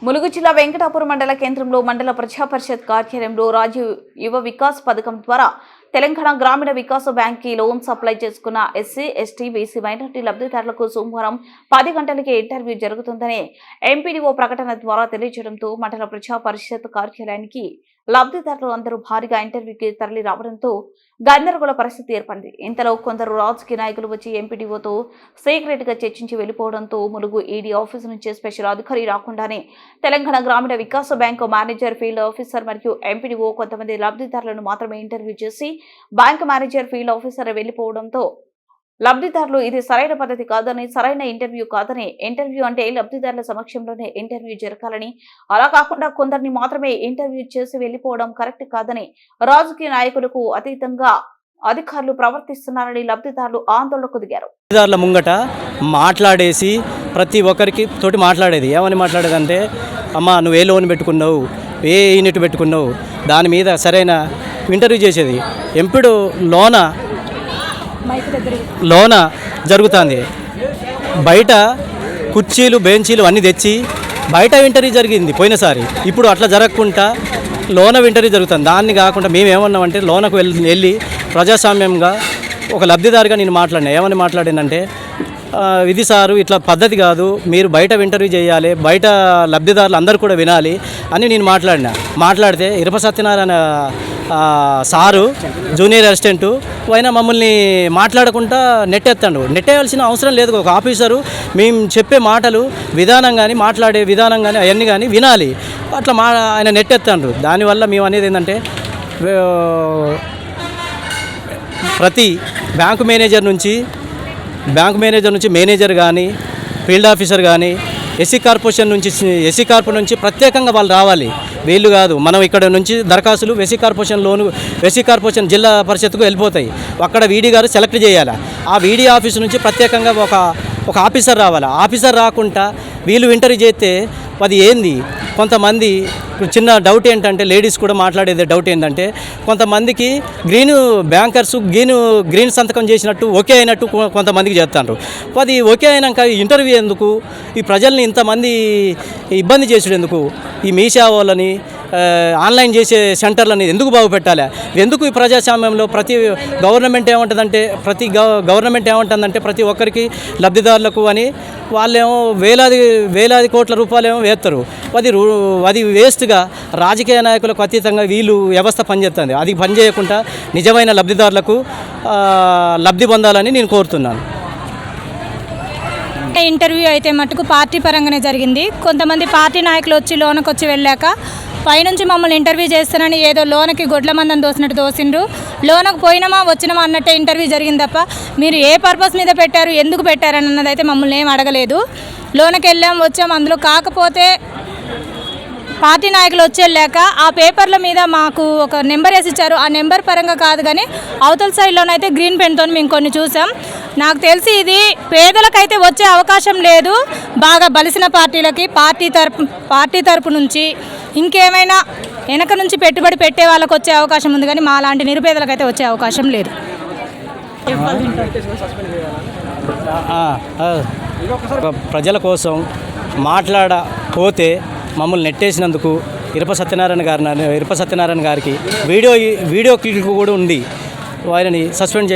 ములుగు జిల్లా వెంకటాపురం మండల కేంద్రంలో మండల ప్రజా పరిషత్ కార్యాలయంలో రాజీవ్ యువ వికాస్ పథకం ద్వారా తెలంగాణ గ్రామీణ వికాస బ్యాంక్ కి లోన్స్ అప్లై చేసుకున్న ఎస్సీ, ఎస్టీ, బీసీ, మైనార్టీ లబ్ధిదారులకు సోమవారం 10 గంటలకే ఇంటర్వ్యూ జరుగుతుందని ఎంపీడీఓ ప్రకటన ద్వారా తెలియజేయడంతో మండల ప్రజా పరిషత్ కార్యాలయానికి లబ్ధిదారులు అందరూ భారీగా ఇంటర్వ్యూకి తరలి రావడంతో గందరగోళ పరిస్థితి ఏర్పడింది. ఇంతలో కొందరు రాజకీయ నాయకులు వచ్చి ఎంపీడీఓతో సీక్రెట్ గా చర్చించి వెళ్లిపోవడంతో ములుగు ఈడీ ఆఫీసు నుంచి స్పెషల్ అధికారి రాకుండానే తెలంగాణ గ్రామీణ వికాస బ్యాంకు మేనేజర్, ఫీల్డ్ ఆఫీసర్ మరియు ఎంపీడీఓ కొంతమంది లబ్ధిదారులను మాత్రమే ఇంటర్వ్యూ చేసి బ్యాంక్ మేనేజర్, ఫీల్డ్ ఆఫీసర్ వెళ్లిపోవడంతో లబ్ధిదారులు ఇది సరైన పద్ధతి కాదని, సరైన ఇంటర్వ్యూ కాదని, ఇంటర్వ్యూ అంటే లబ్ధిదారుల సమక్షంలోనే ఇంటర్వ్యూ జరగాలని, అలా కాకుండా కొందరిని మాత్రమే ఇంటర్వ్యూ చేసి వెళ్లిపోవడం కరెక్ట్ కాదని, రాజకీయ నాయకులకు అతీతంగా అధికారులు ప్రవర్తిస్తున్నారని లబ్ధిదారులు ఆందోళనకు దిగారు. లబ్ధిదారుల ముంగట మాట్లాడేసి ప్రతి ఒక్కరికి తోటి మాట్లాడేది ఏమని మాట్లాడేదంటే, అమ్మ నువ్వు ఏ లోన్ పెట్టుకున్నావు, ఏ యూనిట్ పెట్టుకున్నావు, దాని మీద సరైన ఇంటర్వ్యూ చేసేది. ఎంపీడు లోన జరుగుతుంది. బయట కుర్చీలు, బెంచీలు అన్నీ తెచ్చి బయట ఇంటర్వ్యూ జరిగింది పోయినసారి. ఇప్పుడు అట్లా జరగకుండా లోన ఇంటర్వ్యూ జరుగుతుంది. దాన్ని కాకుండా మేము ఏమన్నామంటే, లోనకు వెళ్ళి ప్రజాస్వామ్యంగా ఒక లబ్ధిదారుగా నేను మాట్లాడినా. ఏమని మాట్లాడానంటే, ఇది సారు ఇట్లా పద్ధతి కాదు, మీరు బయట ఇంటర్వ్యూ చేయాలి, బయట లబ్ధిదారులు అందరూ కూడా వినాలి అని నేను మాట్లాడితే ఇరప సత్యనారాయణ సారు జూనియర్ అసిస్టెంటు అయినా మమ్మల్ని మాట్లాడకుండా నెట్టేయాల్సిన అవసరం లేదు. ఒక ఆఫీసరు మేము చెప్పే మాటలు విధానం కానీ, మాట్లాడే విధానం కానీ అవన్నీ కానీ వినాలి. అట్లా ఆయన నెట్టేస్తాండ్రు. దానివల్ల మేము అనేది ఏంటంటే, ప్రతి బ్యాంకు మేనేజర్ నుంచి మేనేజర్ కానీ, ఫీల్డ్ ఆఫీసర్ కానీ, ఎస్సీ కార్పొరేషన్ నుంచి ప్రత్యేకంగా వాళ్ళు రావాలి. వీళ్ళు కాదు, మనం ఇక్కడ నుంచి దరఖాస్తులు ఎస్సీ కార్పొరేషన్ జిల్లా పరిషత్కు వెళ్ళిపోతాయి. అక్కడ వీడీ గారు సెలెక్ట్ చేయాలి. ఆ వీడీ ఆఫీసు నుంచి ప్రత్యేకంగా ఒక ఆఫీసర్ రావాలి. ఆఫీసర్ రాకుండా వీళ్ళు ఇంటర్వ్యూ చేస్తే అది ఏంది. కొంతమంది చిన్న డౌట్ ఏంటంటే, లేడీస్ కూడా మాట్లాడేది డౌట్ ఏంటంటే, కొంతమందికి గ్రీన్ సంతకం చేసినట్టు ఓకే అయినట్టు కొంతమందికి చేస్తారు. అది ఓకే అయినాక ఇంటర్వ్యూ ఎందుకు, ఈ ప్రజల్ని ఇంతమంది ఇబ్బంది చేసుడు ఎందుకు, ఈ మీషా వాళ్ళని ఆన్లైన్ చేసే సెంటర్లని ఎందుకు బాగుపెట్టాలి? ఎందుకు ఈ ప్రజాస్వామ్యంలో గవర్నమెంట్ ఏమంటుందంటే ప్రతి ఒక్కరికి లబ్ధిదారులకు అని వాళ్ళేమో వేలాది కోట్ల రూపాయలేమో వేస్తారు. అది వేస్ట్గా రాజకీయ నాయకులకు అతీతంగా వీళ్ళు వ్యవస్థ పనిచేస్తుంది. అది పనిచేయకుండా నిజమైన లబ్ధిదారులకు లబ్ధి పొందాలని నేను కోరుతున్నాను. ఇంటర్వ్యూ అయితే మటుకు పార్టీ పరంగానే జరిగింది. కొంతమంది పార్టీ నాయకులు వచ్చి లోనకు వచ్చి వెళ్ళాక పైనుంచి మమ్మల్ని ఇంటర్వ్యూ చేస్తానని ఏదో లోనకి గొడ్ల మందని దోసినట్టు దోసిండ్రు. లోనకు పోయినామా వచ్చినామా అన్నట్టే ఇంటర్వ్యూ జరిగింది తప్ప మీరు ఏ పర్పస్ మీద పెట్టారు, ఎందుకు పెట్టారు అన్నది అయితే మమ్మల్ని ఏం అడగలేదు. లోనకి వెళ్ళాం, వచ్చాం. అందులో కాకపోతే పార్టీ నాయకులు వచ్చి వెళ్ళాక ఆ పేపర్ల మీద మాకు ఒక నెంబర్ వేసి ఇచ్చారు. ఆ నెంబర్ పరంగా కాదు కానీ అవతల సైడ్లోనైతే గ్రీన్ పెన్తో మేము కొన్ని చూసాం. నాకు తెలిసి ఇది పేదలకైతే వచ్చే అవకాశం లేదు. బాగా బలిసిన పార్టీలకి పార్టీ తరపు నుంచి ఇంకేమైనా వెనక నుంచి పెట్టుబడి పెట్టే వాళ్ళకి వచ్చే అవకాశం ఉంది కానీ మా లాంటి నిరుపేదలకైతే వచ్చే అవకాశం లేదు. ప్రజల కోసం మాట్లాడపోతే మమ్మల్ని నెట్టేసినందుకు ఇరప సత్యనారాయణ గారికి వీడియో క్లిప్ కూడా ఉంది. ఆయనని సస్పెండ్